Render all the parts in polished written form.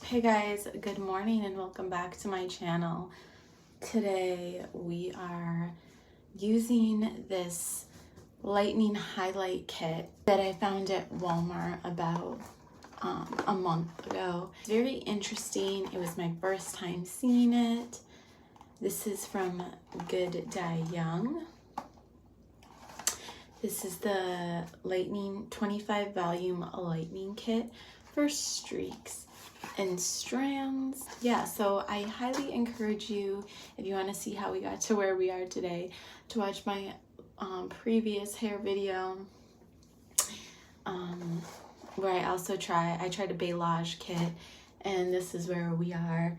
Hey guys, good morning and welcome back to my channel. Today we are using this Lightening highlight kit that I found at Walmart about a month ago. It's very interesting. It was my first time seeing it. This is from Good Dye Young. This is the Lightening 25 volume lightening kit for streaks and strands. Yeah, so I highly encourage you, if you want to see how we got to where we are today, to watch my previous hair video where I tried a balayage kit, and this is where we are.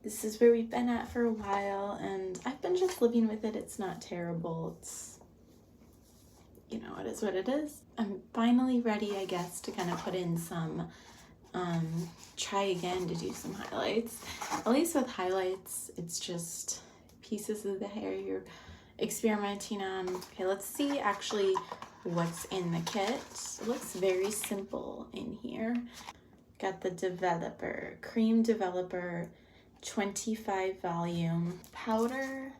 This is where we've been at for a while, and I've been just living with it. It's not terrible. It's, you know, it is what it is. I'm finally ready, I guess, to kind of put in some try again to do some highlights. At least with highlights, it's just pieces of the hair you're experimenting on. Okay, let's see actually what's in the kit. It looks very simple in here. Got the cream developer 25 volume powder,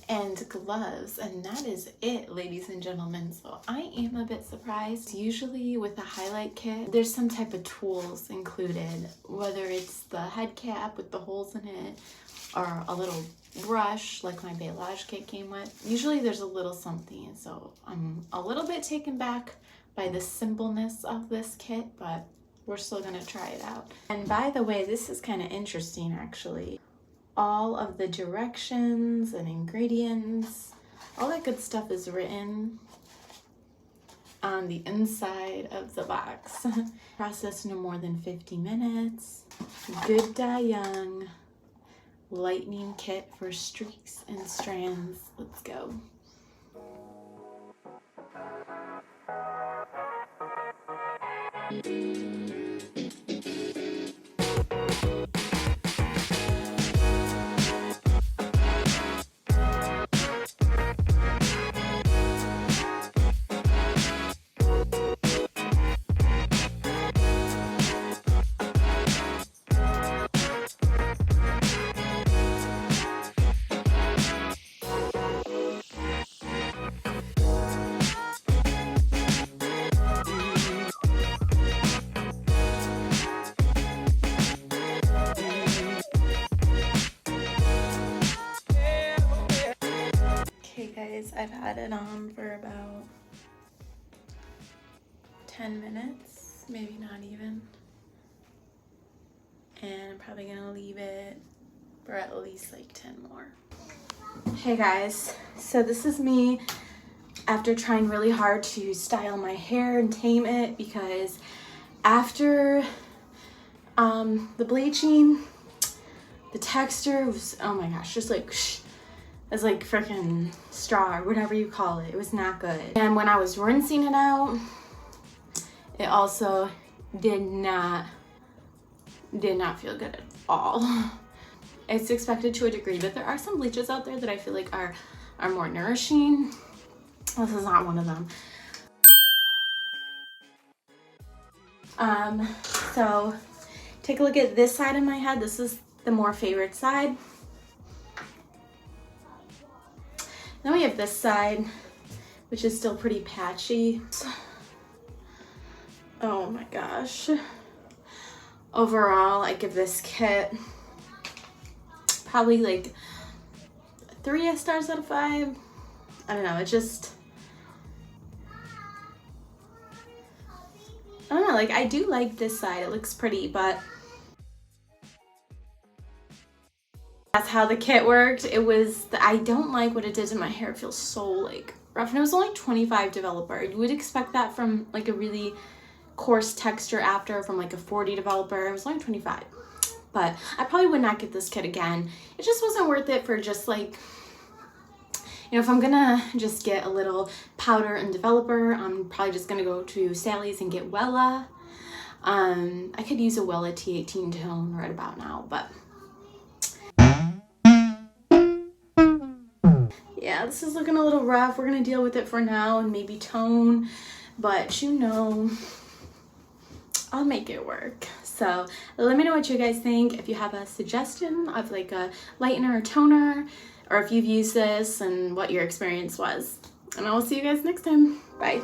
and gloves, and that is it, ladies and gentlemen. So I am a bit surprised. Usually with a highlight kit, there's some type of tools included, whether it's the head cap with the holes in it or a little brush like my balayage kit came with. Usually there's a little something, so I'm a little bit taken back by the simpleness of this kit, but we're still gonna try it out. And by the way, this is kind of interesting actually. All of the directions and ingredients, all that good stuff is written on the inside of the box. Process no more than 50 minutes. Good Dye Young lightening kit for streaks and strands. Let's go. Okay guys, I've had it on for about 10 minutes, maybe not even. And I'm probably gonna leave it for at least like 10 more. Hey guys, so this is me after trying really hard to style my hair and tame it, because after the bleaching, the texture was, oh my gosh, just like it's like freaking straw or whatever you call it. It was not good. And when I was rinsing it out, it also did not feel good at all. It's expected to a degree, but there are some bleaches out there that I feel like are more nourishing. This is not one of them. So take a look at this side of my head. This is the more favorite side. Then we have this side, which is still pretty patchy. Oh my gosh. Overall, I give this kit probably like 3 stars out of 5. I don't know, it just, I don't know, like I do like this side. It looks pretty, but that's how the kit worked. It was, I don't like what it did to my hair. It feels so like rough, and it was only 25 developer. You would expect that from like a really coarse texture after, from like a 40 developer. It was only 25, but I probably would not get this kit again. It just wasn't worth it for just like, you know, if I'm gonna just get a little powder and developer, I'm probably just gonna go to Sally's and get Wella. I could use a Wella T18 tone right about now, but yeah, this is looking a little rough. We're gonna deal with it for now and maybe tone but you know, I'll make it work. So let me know what you guys think. If you have a suggestion of like a lightener or toner, or if you've used this and what your experience was. And I will see you guys next time. Bye.